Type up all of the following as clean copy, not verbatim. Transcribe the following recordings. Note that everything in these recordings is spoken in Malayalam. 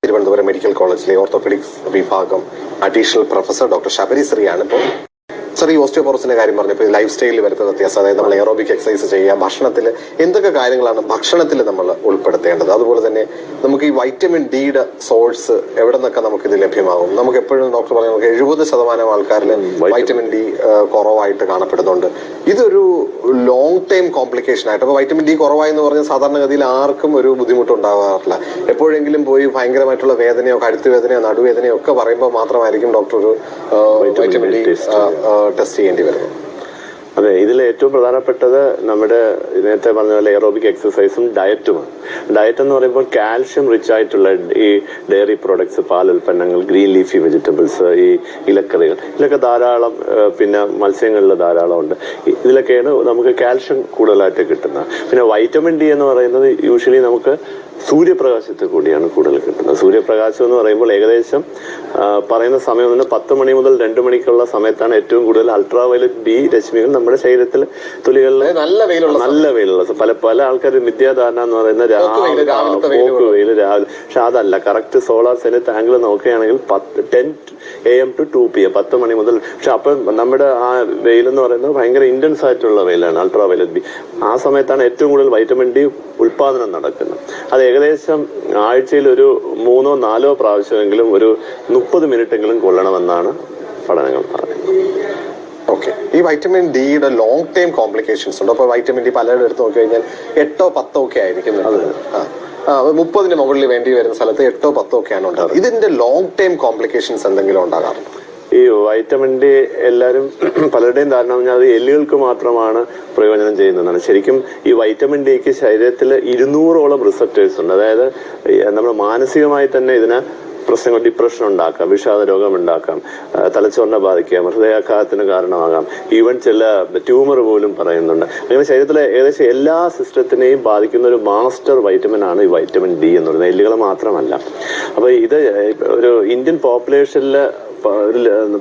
തിരുവനന്തപുരം മെഡിക്കൽ കോളേജിലെ ഓർത്തോപെഡിക്സ് വിഭാഗം അഡീഷണൽ പ്രൊഫസർ ഡോക്ടർ ശബരി ശ്രീയാണ് ഇപ്പോൾ. സർ, ഈ ഓസ്റ്റിയോപോറോസിന്റെ കാര്യം പറഞ്ഞപ്പോൾ ലൈഫ് സ്റ്റൈലിൽ വരുന്ന വ്യത്യാസം, അതായത് നമ്മൾ എയറോബിക് എക്സസൈസ് ചെയ്യുക, ഭക്ഷണത്തിൽ എന്തൊക്കെ കാര്യങ്ങളാണ് ഭക്ഷണത്തിൽ നമ്മൾ ഉൾപ്പെടുത്തേണ്ടത്, അതുപോലെ തന്നെ നമുക്ക് ഈ വൈറ്റമിൻ ഡിയുടെ സോഴ്സ് എവിടെ നിന്നൊക്കെ നമുക്ക് ഇത് ലഭ്യമാകും? നമുക്ക് എപ്പോഴും ഡോക്ടർ പറഞ്ഞു നമുക്ക് 70% ആൾക്കാരിൽ വൈറ്റമിൻ ഡി കുറവായിട്ട് കാണപ്പെടുന്നുണ്ട്. ഇതൊരു ലോങ് ടൈം കോംപ്ലിക്കേഷൻ ആയിട്ട്, അപ്പോൾ വൈറ്റമിൻ ഡി കുറവായെന്ന് പറഞ്ഞാൽ സാധാരണഗതിയിൽ ആർക്കും ഒരു ബുദ്ധിമുട്ടുണ്ടാകാറില്ല. എപ്പോഴെങ്കിലും പോയി ഭയങ്കരമായിട്ടുള്ള വേദനയോ കഴുത്ത് വേദനയോ നടുവേദനയോ ഒക്കെ പറയുമ്പോൾ മാത്രമായിരിക്കും ഡോക്ടർ ഒരു വൈറ്റമിൻ ഡി ടെസ്റ്റ് ചെയ്യേണ്ടി വരുന്നു. അതെ, ഇതിൽ ഏറ്റവും പ്രധാനപ്പെട്ടത് നമ്മുടെ നേരത്തെ പറഞ്ഞ പോലെ എയറോബിക് എക്സസൈസും ഡയറ്റുമാണ്. ഡയറ്റ് എന്ന് പറയുമ്പോൾ കാൽഷ്യം റിച്ച് ആയിട്ടുള്ള ഈ ഡയറി പ്രോഡക്ട്സ്, പാലുൽപ്പന്നങ്ങൾ, ഗ്രീൻ ലീഫി വെജിറ്റബിൾസ്, ഈ ഇലക്കറികൾ, ഇതിലൊക്കെ ധാരാളം, പിന്നെ മത്സ്യങ്ങളിൽ ധാരാളം ഉണ്ട്. ഇതിലൊക്കെയാണ് നമുക്ക് കാൽഷ്യം കൂടുതലായിട്ട് കിട്ടുന്നത്. പിന്നെ വൈറ്റമിൻ ഡി എന്ന് പറയുന്നത് യൂഷ്വലി നമുക്ക് സൂര്യപ്രകാശത്തിൽ കൂടിയാണ് കൂടുതൽ കിട്ടുന്നത്. സൂര്യപ്രകാശം എന്ന് പറയുമ്പോൾ ഏകദേശം പറയുന്ന സമയം തന്നെ 10 മണി മുതൽ 2 മണിക്കുള്ള സമയത്താണ് ഏറ്റവും കൂടുതൽ അൾട്രാ വയലറ്റ് ഡി രശ്മികൾ നമ്മുടെ ശരീരത്തിൽ തൊലികളിൽ നല്ല വെയിലുള്ള പല ആൾക്കാരും വിദ്യാധാരണ എന്ന് പറയുന്ന വെയിൽ രാവിലെ, പക്ഷെ അതല്ല. കറക്റ്റ് സോളാർ സെനറ്റ് ആംഗിൾ നോക്കുകയാണെങ്കിൽ 10 AM to 2 PM 10 മണി മുതൽ. പക്ഷെ അപ്പൊ നമ്മുടെ ആ വെയിലെന്ന് പറയുന്നത് ഭയങ്കര ഇന്റൻസ് ആയിട്ടുള്ള വെയിലാണ്, അൾട്രാ വയലറ്റ് ബി. ആ സമയത്താണ് ഏറ്റവും കൂടുതൽ വൈറ്റമിൻ ഡി ഉൽപാദനം നടക്കുന്നത്. അത് ഏകദേശം ആഴ്ചയിൽ ഒരു 3-4 പ്രാവശ്യമെങ്കിലും ഒരു 30 മിനിറ്റെങ്കിലും കൊള്ളണമെന്നാണ് പഠനങ്ങൾ പറയുന്നത്. ഓക്കെ, ഈ വൈറ്റമിൻ ഡിയുടെ ലോങ് ടൈം കോംപ്ലിക്കേഷൻസ് ഉണ്ട്. അപ്പോൾ വൈറ്റമിൻ ഡി പലരുടെ എടുത്ത് നോക്കി കഴിഞ്ഞാൽ 8-10 ഒക്കെ ആയിരിക്കും. 30 മുകളിൽ വേണ്ടി വരുന്ന സ്ഥലത്ത് 8-10 ഒക്കെയാണ് ഉണ്ടാകുന്നത്. ഇതിന്റെ ലോങ് ടൈം കോംപ്ലിക്കേഷൻസ് എന്തെങ്കിലും ഉണ്ടാകാറുണ്ട്? ഈ വൈറ്റമിൻ ഡി എല്ലാവരും പലരുടെയും ധാരണ പറഞ്ഞാൽ അത് എല്ലുകൾക്ക് മാത്രമാണ് പ്രയോജനം ചെയ്യുന്നതാണ്. ശരിക്കും ഈ വൈറ്റമിൻ ഡിക്ക് ശരീരത്തിൽ 200ഓളം റിസപ്റ്റേഴ്സ് ഉണ്ട്. അതായത് നമ്മൾ മാനസികമായി തന്നെ ഇതിന് പ്രശ്നങ്ങൾ, ഡിപ്രഷൻ ഉണ്ടാക്കാം, വിഷാദ രോഗം ഉണ്ടാക്കാം, തലച്ചോറിനെ ബാധിക്കാം, ഹൃദയാഘാതത്തിന് കാരണമാകാം, ഈവൻ ചില ട്യൂമർ പോലും പറയുന്നുണ്ട്. അങ്ങനെ ശരീരത്തിലെ ഏകദേശം എല്ലാ സിസ്റ്റത്തിനെയും ബാധിക്കുന്ന ഒരു മാസ്റ്റർ വൈറ്റമിൻ ആണ് ഈ വൈറ്റമിൻ ഡി എന്ന് പറയുന്നത്, എല്ലുകൾ മാത്രമല്ല. അപ്പൊ ഇത് ഒരു ഇന്ത്യൻ പോപ്പുലേഷനിൽ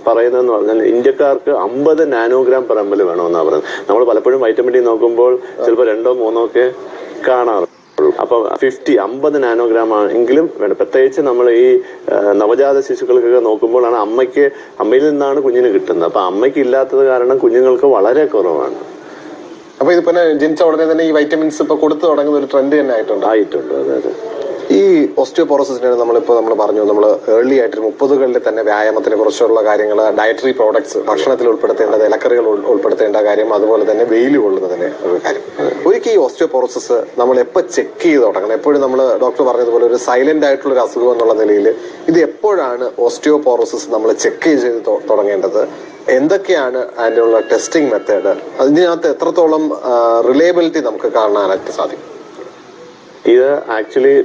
പറയുന്നതെന്ന് പറഞ്ഞാൽ ഇന്ത്യക്കാർക്ക് 50 നാനോഗ്രാം പെർ ml വേണമെന്നാണ് പറയുന്നത്. നമ്മൾ പലപ്പോഴും വൈറ്റമിൻ ഡി നോക്കുമ്പോൾ ചിലപ്പോൾ 2-3 ഒക്കെ കാണാറുണ്ട്. അപ്പൊ 50 നാനോഗ്രാം എങ്കിലും വേണം. പ്രത്യേകിച്ച് നമ്മൾ ഈ നവജാത ശിശുക്കൾക്കൊക്കെ നോക്കുമ്പോഴാണ് അമ്മയിൽ നിന്നാണ് കുഞ്ഞിന് കിട്ടുന്നത്. അപ്പൊ അമ്മയ്ക്ക് ഇല്ലാത്തത് കാരണം കുഞ്ഞുങ്ങൾക്ക് വളരെ കുറവാണ്. അപ്പൊ ഇതിപ്പോ ജനിച്ച ഉടനെ തന്നെ ഈ വൈറ്റമിൻസ് ഇപ്പൊ കൊടുത്തു തുടങ്ങുന്ന ഒരു ട്രെൻഡ് തന്നെ ആയിട്ടുണ്ട്. അതെ. ഈ ഓസ്റ്റിയോപോറോസിന്റെ നമ്മൾ പറഞ്ഞു, നമ്മൾ ഏർലി ആയിട്ട് 30കളിൽ തന്നെ വ്യായാമത്തിനെ കുറിച്ചുള്ള കാര്യങ്ങൾ, ഡയറ്ററി പ്രോഡക്ട്സ്, ഭക്ഷണത്തിൽ ഉൾപ്പെടുത്തേണ്ടത്, ഇലക്കറികൾ ഉൾപ്പെടുത്തേണ്ട കാര്യം, അതുപോലെ തന്നെ വെയിൽ കൊള്ളുന്നതിന്റെ ഒരു കാര്യം. ഒരിക്കൽ ഈ ഓസ്റ്റിയോപോറോസിസ് നമ്മൾ എപ്പോൾ ചെക്ക് ചെയ്ത് തുടങ്ങണം? എപ്പോഴും നമ്മൾ ഡോക്ടർ പറഞ്ഞതുപോലെ ഒരു സൈലന്റ് ആയിട്ടുള്ള ഒരു അസുഖം എന്നുള്ള നിലയിൽ ഇത് എപ്പോഴാണ് ഓസ്റ്റിയോപോറോസിസ് നമ്മൾ ചെക്ക് ചെയ്ത് തുടങ്ങേണ്ടത്? എന്തൊക്കെയാണ് അതിനുള്ള ടെസ്റ്റിംഗ് മെത്തേഡ്? അതിനകത്ത് എത്രത്തോളം റിലയബിലിറ്റി നമുക്ക് കാണാനായിട്ട് സാധിക്കും? ഇത് ആക്ച്വലി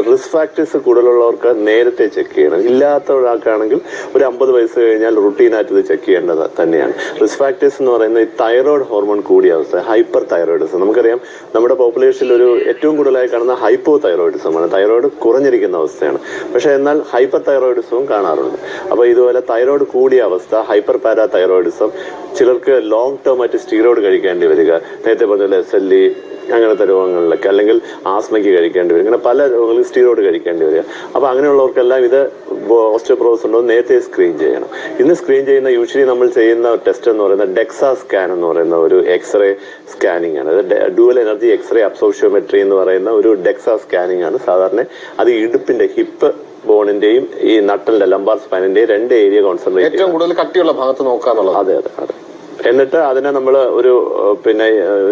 റിസ്ക് ഫാക്ടേഴ്സ് കൂടുതലുള്ളവർക്ക് നേരത്തെ ചെക്ക് ചെയ്യണം. ഇല്ലാത്ത ഒരാൾക്കാണെങ്കിൽ ഒരു 50 വയസ്സ് കഴിഞ്ഞാൽ റുട്ടീനായിട്ട് ഇത് ചെക്ക് ചെയ്യേണ്ടത് തന്നെയാണ്. റിസ്ക് ഫാക്ടേഴ്സ് എന്ന് പറയുന്നത് ഈ തൈറോയ്ഡ് ഹോർമോൺ കൂടിയ അവസ്ഥ, ഹൈപ്പർ തൈറോയിഡിസം. നമുക്കറിയാം നമ്മുടെ പോപ്പുലേഷനിൽ ഒരു ഏറ്റവും കൂടുതലായി കാണുന്ന ഹൈപ്പോ തൈറോയിഡിസമാണ്, തൈറോയ്ഡ് കുറഞ്ഞിരിക്കുന്ന അവസ്ഥയാണ്. പക്ഷെ എന്നാൽ ഹൈപ്പർ തൈറോയിഡിസവും കാണാറുണ്ട്. അപ്പൊ ഇതുപോലെ തൈറോയ്ഡ് കൂടിയ അവസ്ഥ, ഹൈപ്പർ പാരാ തൈറോയിഡിസം, ചിലർക്ക് ലോങ് ടേം ആയിട്ട് സ്റ്റീറോയിഡ് കഴിക്കേണ്ടി വരിക, നേരത്തെ പറഞ്ഞ SLE അങ്ങനത്തെ രോഗങ്ങളിലൊക്കെ, അല്ലെങ്കിൽ ആസ്മയ്ക്ക് കഴിക്കേണ്ടി വരും. ഇങ്ങനെ പല രോഗങ്ങളിൽ സ്റ്റീറോയിഡ് കഴിക്കേണ്ടി വരിക. അപ്പൊ അങ്ങനെയുള്ളവർക്കെല്ലാം ഇത് ഓസ്റ്റിയോപോറോസിസ് ഉണ്ടോ നേരത്തെ സ്ക്രീൻ ചെയ്യണം. ഇന്ന് സ്ക്രീൻ ചെയ്യുന്ന യൂഷ്വലി നമ്മൾ ചെയ്യുന്ന ടെസ്റ്റ് എന്ന് പറയുന്നത് ഡെക്സാ സ്കാൻ എന്ന് പറയുന്ന ഒരു എക്സ്റേ സ്കാനിങ് ആണ്. അത് ഡ്യുവൽ എനർജി എക്സ്റേ അബ്സോർപ്ഷോമെട്രി എന്ന് പറയുന്ന ഒരു ഡെക്സാ സ്കാനിങ് ആണ്. സാധാരണ അത് ഇടുപ്പിന്റെ ഹിപ്പ് ബോണിന്റെയും ഈ നട്ടലിന്റെ ലംബാർ സ്പൈനിന്റെയും 2 ഏരിയ കോൺസെൻട്രേറ്റ്, ഏറ്റവും കൂടുതൽ കട്ടിയുള്ള ഭാഗത്ത് നോക്കാന്നുള്ളത്. അതെ. എന്നിട്ട് അതിനെ നമ്മൾ ഒരു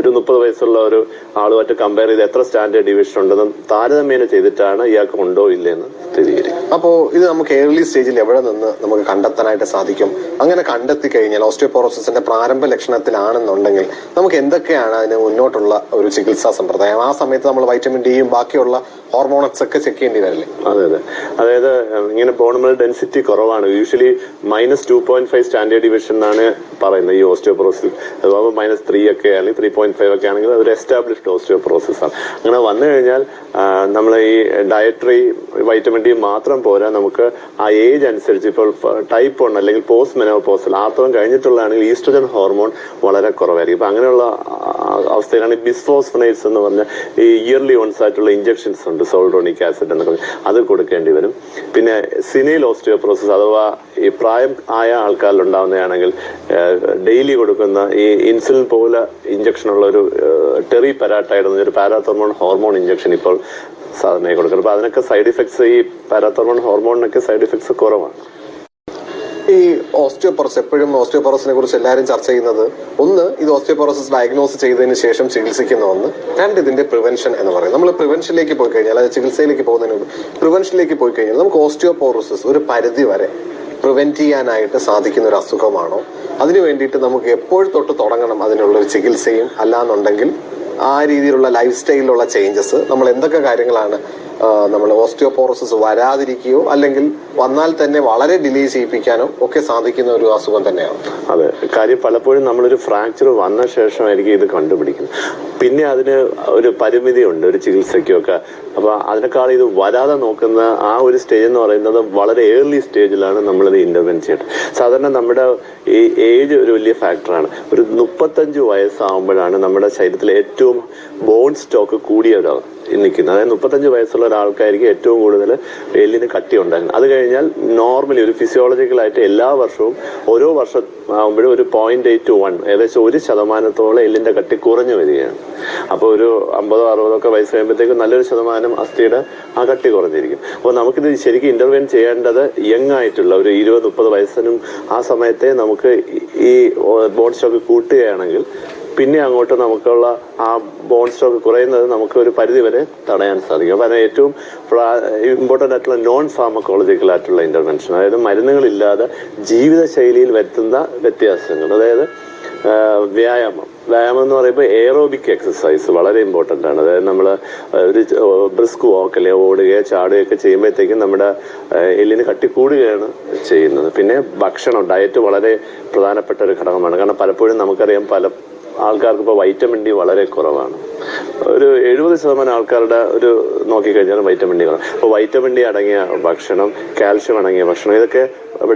30 വയസ്സുള്ള ഒരു ആളുമായിട്ട് കമ്പയർ ചെയ്ത് എത്ര സ്റ്റാൻഡേർഡ് ഡീവിയേഷൻ ഉണ്ടെന്ന് താരതമ്യേന ചെയ്തിട്ടാണ് ഇയാൾക്ക് ഉണ്ടോ ഇല്ലെന്ന് സ്ഥിരീകരിക്കും. അപ്പോൾ ഇത് നമുക്ക് ഏർലി സ്റ്റേജിൽ എവിടെ നിന്ന് നമുക്ക് കണ്ടെത്താനായിട്ട് സാധിക്കും? അങ്ങനെ കണ്ടെത്തി കഴിഞ്ഞാൽ ഓസ്റ്റിയോപോറോസിന്റെ പ്രാരംഭ ലക്ഷണത്തിലാണെന്നുണ്ടെങ്കിൽ നമുക്ക് എന്തൊക്കെയാണ് അതിന് മുന്നോട്ടുള്ള ഒരു ചികിത്സാ സമ്പ്രദായം? ആ സമയത്ത് നമ്മൾ വൈറ്റമിൻ ഡിയും ബാക്കിയുള്ള ഹോർമോണക്സ് ഒക്കെ ചെക്ക് ചെയ്യേണ്ടി വരില്ലേ? അതെ. അതായത് ഇങ്ങനെ ബോൺ ഡെൻസിറ്റി കുറവാണ്. യൂഷ്വലി -2.5 സ്റ്റാൻഡേർഡ് ഡീവിയേഷൻ എന്നാണ് പറയുന്നത് ഈ ഓസ്റ്റിയോപോറോസിസ്. അതുപോലെ -3 ഒക്കെ അല്ലെങ്കിൽ 3.5 ഒക്കെ ആണെങ്കിൽ അതൊരു എസ്റ്റാബ്ലിഷ്ഡ് ഓസ്റ്റിയോപോറോസിസ് ആണ്. അങ്ങനെ വന്നു കഴിഞ്ഞാൽ നമ്മൾ ഈ ഡയറ്ററി വൈറ്റമിൻ ഡി മാത്രം പോരാ, നമുക്ക് ആ ഏജ് അനുസരിച്ച് ഇപ്പോൾ ടൈപ്പ് 1 അല്ലെങ്കിൽ പോസ്റ്റ് മെനോപോസൽ ആർത്തവം കഴിഞ്ഞിട്ടുള്ളതാണെങ്കിൽ ഈസ്ട്രജൻ ഹോർമോൺ വളരെ കുറവായിരിക്കും. അപ്പൊ അങ്ങനെയുള്ള അവസ്ഥയിലാണ് ബിസ്ഫോസ്ഫനേറ്റ്സ് എന്ന് പറഞ്ഞ ഈ ഇയർലി വൺസ് ആയിട്ടുള്ള ഇഞ്ചക്ഷൻസ് ഉണ്ട്, സോൾഡോണിക് ആസിഡ് എന്നൊക്കെ, അത് കൊടുക്കേണ്ടി വരും. പിന്നെ സിനൈൽ ഓസ്റ്റിയോപോറോസിസ് അഥവാ ഈ പ്രായം ആയ ആൾക്കാരിൽ ഉണ്ടാവുന്നതാണെങ്കിൽ ഡെയിലി കൊടുക്കുന്ന ഈ ഇൻസുലിൻ പോലെ ഇഞ്ചക്ഷൻ ഉള്ള ഒരു ടെറി പാരാറ്റൈഡ് എന്നൊരു പാരാത്തോർമോൺ ഹോർമോൺ ഇഞ്ചക്ഷൻ ഇപ്പോൾ സാധാരണയായി കൊടുക്കുന്നത്. അപ്പൊ അതിനൊക്കെ സൈഡ് ഇഫക്ട്സ്, ഈ പാരാത്തോർമോൺ ഹോർമോണിനൊക്കെ സൈഡ് ഇഫക്ട്സ് കുറവാണ്. ഈ ഓസ്റ്റിയോപോറോസിസ്, എപ്പോഴും ഓസ്റ്റിയോപോറോസിനെ കുറിച്ച് എല്ലാവരും ചർച്ച ചെയ്യുന്നത്, ഒന്ന് ഇത് ഓസ്റ്റിയോപോറോസിസ് ഡയഗ്നോസ് ചെയ്തതിന് ശേഷം ചികിത്സിക്കുന്ന ഒന്ന്, രണ്ട് ഇതിന്റെ പ്രിവെൻഷൻ എന്ന് പറയും. നമ്മൾ പ്രിവെൻഷനിലേക്ക് പോയി കഴിഞ്ഞാൽ, അതായത് ചികിത്സയിലേക്ക് പോകുന്നതിന് മുമ്പ് പ്രിവെൻഷനിലേക്ക് പോയി കഴിഞ്ഞാൽ നമുക്ക് ഓസ്റ്റിയോപോറോസിസ് ഒരു പരിധി വരെ പ്രിവെന്റ് ചെയ്യാനായിട്ട് സാധിക്കുന്ന ഒരു അസുഖമാണോ? അതിനു വേണ്ടിയിട്ട് നമുക്ക് എപ്പോൾ തൊട്ട് തുടങ്ങണം അതിനുള്ള ഒരു ചികിത്സയും? അല്ലാന്നുണ്ടെങ്കിൽ ആ രീതിയിലുള്ള ലൈഫ് സ്റ്റൈലിലുള്ള ചേഞ്ചസ്, നമ്മൾ എന്തൊക്കെ കാര്യങ്ങളാണ് നമ്മൾ ഓസ്റ്റിയോപോറോസിസ് വരാതിരിക്കുകയോ അല്ലെങ്കിൽ വന്നാൽ തന്നെ വളരെ ഡിലേ ചെയ്യിപ്പിക്കാനോ ഒക്കെ സാധിക്കുന്ന ഒരു അസുഖം തന്നെയാണ്. അതെ, കാര്യം പലപ്പോഴും നമ്മളൊരു ഫ്രാക്ചർ വന്ന ശേഷമായിരിക്കും ഇത് കണ്ടുപിടിക്കുന്നത്. പിന്നെ അതിന് ഒരു പരിമിതിയുണ്ട് ഒരു ചികിത്സയ്ക്കൊക്കെ. അപ്പൊ അതിനേക്കാൾ ഇത് വരാതെ നോക്കുന്ന ആ ഒരു സ്റ്റേജ് എന്ന് പറയുന്നത് വളരെ ഏർലി സ്റ്റേജിലാണ് നമ്മളിത് ഇന്റർവെൻ ചെയ്യേണ്ടത്. സാധാരണ നമ്മുടെ ഈ ഏജ് ഒരു വലിയ ഫാക്ടറാണ്. ഒരു 35 വയസ്സാകുമ്പോഴാണ് നമ്മുടെ ശരീരത്തിലെ ഏറ്റവും ബോൺ സ്റ്റോക്ക് കൂടിയവരാണ് നിൽക്കുന്നത്. അതായത് 35 വയസ്സുള്ള ഒരാൾക്കായിരിക്കും ഏറ്റവും കൂടുതൽ എല്ലിന് കട്ടി ഉണ്ടാകുന്നത്. അത് കഴിഞ്ഞാൽ നോർമലി ഒരു ഫിസിയോളജിക്കലായിട്ട് എല്ലാ വർഷവും ഓരോ വർഷം ആകുമ്പോഴും ഒരു 0.8 to 1, ഏകദേശം 1% എല്ലിന്റെ കട്ടി കുറഞ്ഞു വരികയാണ്. അപ്പോൾ ഒരു 50-60 വയസ്സ് കഴിയുമ്പോഴത്തേക്കും നല്ലൊരു ശതമാനം അസ്ഥിയുടെ ആ കട്ടി കുറഞ്ഞിരിക്കും. അപ്പോൾ നമുക്കിത് ശരിക്കും ഇന്റർവെൻ ചെയ്യേണ്ടത് യങ് ആയിട്ടുള്ള ഒരു 20-30 വയസ്സിനും ആ സമയത്തെ നമുക്ക് ഈ ബോൺ സ്റ്റോക്ക് കൂട്ടുകയാണെങ്കിൽ പിന്നെ അങ്ങോട്ട് നമുക്കുള്ള ആ ബോൺ സ്റ്റോക്ക് കുറയുന്നത് നമുക്ക് ഒരു പരിധി വരെ തടയാൻ സാധിക്കും. അപ്പൊ അതിന് ഏറ്റവും ഇമ്പോർട്ടന്റ് ആയിട്ടുള്ള നോൺ ഫാർമക്കോളജിക്കൽ ആയിട്ടുള്ള ഇന്റർവെൻഷൻ, അതായത് മരുന്നുകളില്ലാതെ ജീവിതശൈലിയിൽ വരുത്തുന്ന വ്യത്യാസങ്ങൾ, അതായത് വ്യായാമം എന്ന് പറയുമ്പോൾ എയറോബിക് എക്സസൈസ് വളരെ ഇമ്പോർട്ടന്റ് ആണ്. അതായത് നമ്മൾ ഒരു ബ്രിസ്ക് വാക്ക് അല്ലെങ്കിൽ ഓടുകയോ ചാടുകയൊക്കെ ചെയ്യുമ്പോഴത്തേക്കും നമ്മുടെ എല്ലിന് കട്ടി കൂടുകയാണ് ചെയ്യുന്നത്. പിന്നെ ഭക്ഷണം, ഡയറ്റ് വളരെ പ്രധാനപ്പെട്ട ഒരു ഘടകമാണ്. കാരണം പലപ്പോഴും നമുക്കറിയാം പല ആൾക്കാർക്ക് ഇപ്പോൾ വൈറ്റമിൻ ഡി വളരെ കുറവാണ്. ഒരു 70% ആൾക്കാരുടെ ഒരു നോക്കിക്കഴിഞ്ഞാൽ വൈറ്റമിൻ ഡി കുറവാണ്. അപ്പോൾ വൈറ്റമിൻ ഡി അടങ്ങിയ ഭക്ഷണം, കാൽഷ്യം അടങ്ങിയ ഭക്ഷണം, ഇതൊക്കെ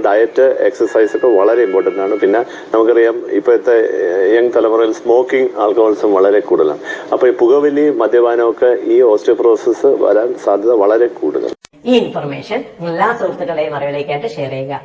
ഡയറ്റ്, എക്സസൈസ് ഒക്കെ വളരെ ഇമ്പോർട്ടന്റ് ആണ്. പിന്നെ നമുക്കറിയാം ഇപ്പോഴത്തെ യങ് തലമുറയിൽ സ്മോക്കിംഗ്, ആൽക്കഹോളിസം വളരെ കൂടുതലാണ്. അപ്പോൾ ഈ പുകവലി, മദ്യപാനമൊക്കെ ഈ ഓസ്റ്റിയോപോറോസിസ് വരാൻ സാധ്യത വളരെ കൂടുതൽ. ഈ ഇൻഫർമേഷൻ എല്ലാ സുഹൃത്തുക്കളെയും അറിവിലേക്കായിട്ട് ഷെയർ ചെയ്യുക.